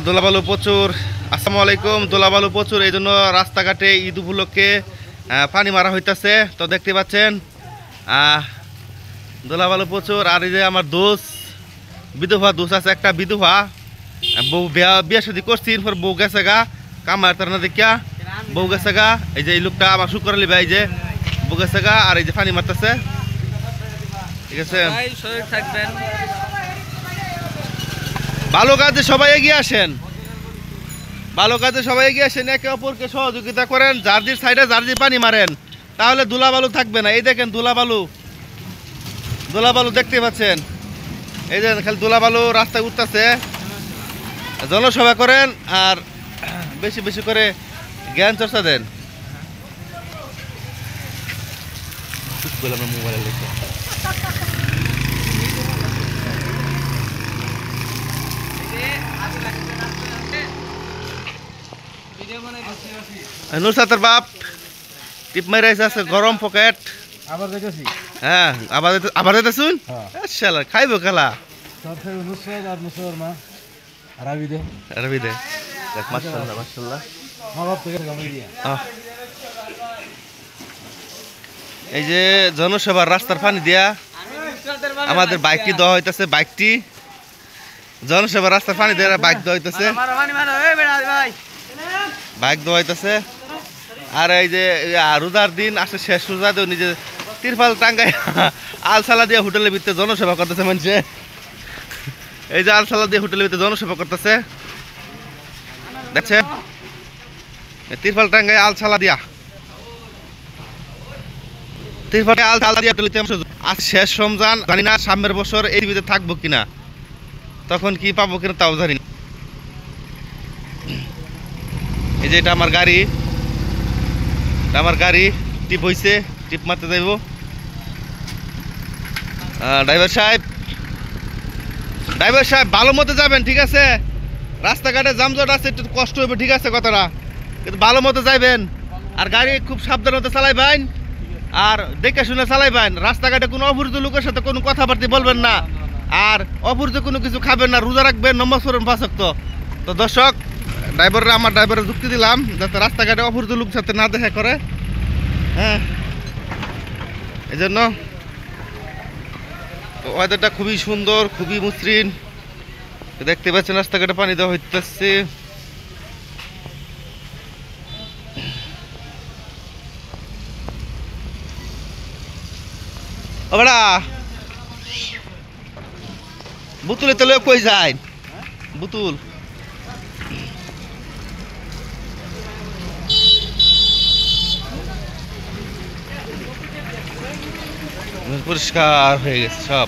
দোলাবালু প্রচুর। আসসালামু আলাইকুম। দোলাবালু প্রচুর, এই জন্য রাস্তাঘাটে ঈদ উপলক্ষে পানি মারা হইতেছে। তো দেখতে পাচ্ছেন দোলাবালু প্রচুর। আর এই যে আমার দোষ বিধবা দোষ আছে, একটা বিধবা বউ বিয়া শাদি করছি, বউ গেছে গা কামার তার না দেখিয়া বউ গেছে গা। এই যে এই লোকটা আমার শুক্র লিবা, এই যে বউ গেছে গা আর এই যে পানি মারতেছে। ঠিক আছে, ভালো কাজে সবাই এগিয়ে আসেন, ভালো কাজে সবাই এগিয়ে আসেন, একে অপরকে সহযোগিতা করেন, জার্জির সাইডে জার্জি পানি মারেন, তাহলে ধুলাবালু থাকবে না। এই দেখেন ধুলাবালু, ধুলাবালু দেখতে পাচ্ছেন, এই যে খালি ধুলাবালু রাস্তায় উঠতেছে। জনসভা করেন আর বেশি বেশি করে জ্ঞান চর্চা দেন। মোবাইলে লিখে নুরসাতের বাপ টিপ মাইরা আছে, গরম পকেট। আবার দেখেছি, হ্যাঁ আবার শুন শালা খাইবো খেলা নুসরাত আর নুসরাত মা রাবি দে রবি দে। দেখ মাশাআল্লাহ মাশাআল্লাহ। মা বাপ থেকে গামই দিয়া এই যে জনসভার রাস্তার পানি দিয়া আমাদের বাইকটি দেওয়া হইতেছে, বাইকটি জনসভার রাস্তার পানি দিয়ে বাইক দেওয়া হইতেছে, বাইক দেওয়া হইতেছে। আর এই যে রোজার দিন আসে, শেষ রোজা দেও নিজে তিরপাল টাঙ্গায় আলসালা দিয়ে হোটেলের ভিতরে জনসভা করতেছে মানুষে। এই যে আলসালা দিয়ে হোটেলের ভিতরে জনসভা করতেছে, দেখছেন তিরপাল টাঙ্গায় আলসালা দিয়া, তিরপাল আলসালা দিয়া হোটেলিতে। আজ শেষ রমজান, জানি না সামনের বছর এই ভিতরে থাকবো কিনা, তখন কি পাবো কিনা তাও জানি না। এই যে এটা আমার গাড়ি, আমার গাড়ি টিপ হইছে, টিপ মারতে যাইব। ড্রাইভার সাহেব ভালো মতো যাবেন, ঠিক আছে? রাস্তাঘাটে জামজট আছে, একটু কষ্ট হবে, ঠিক আছে কথাটা, কিন্তু ভালো মতো যাইবেন। আর গাড়ি খুব সাবধানতা চালাইবেন, আর দেখে শুনে চালাইবেন। রাস্তাঘাটে কোনো অপরিচিত লোকের সাথে কোনো কথাবার্তা বলবেন না, আর অপরিচিত কোনো কিছু খাবেন না, রোজা রাখবেন, নমাজ পড়বেন 5 ওয়াক্ত। তো দর্শক, আমার ড্রাইভারের যুক্তি দিলাম যাতে রাস্তাঘাটে অপরিচিত লোক সাথে না দেখা করে। হ্যাঁ, এই জন্য ওয়েদারটা খুবই সুন্দর, খুবই মসৃণ। দেখতে পাচ্ছেন রাস্তাঘাটে পানি দেওয়া হইতেছে। ও বেড়া বুতুলে তো কই যায়, বুতুল পরিষ্কার হয়ে গেছে সব।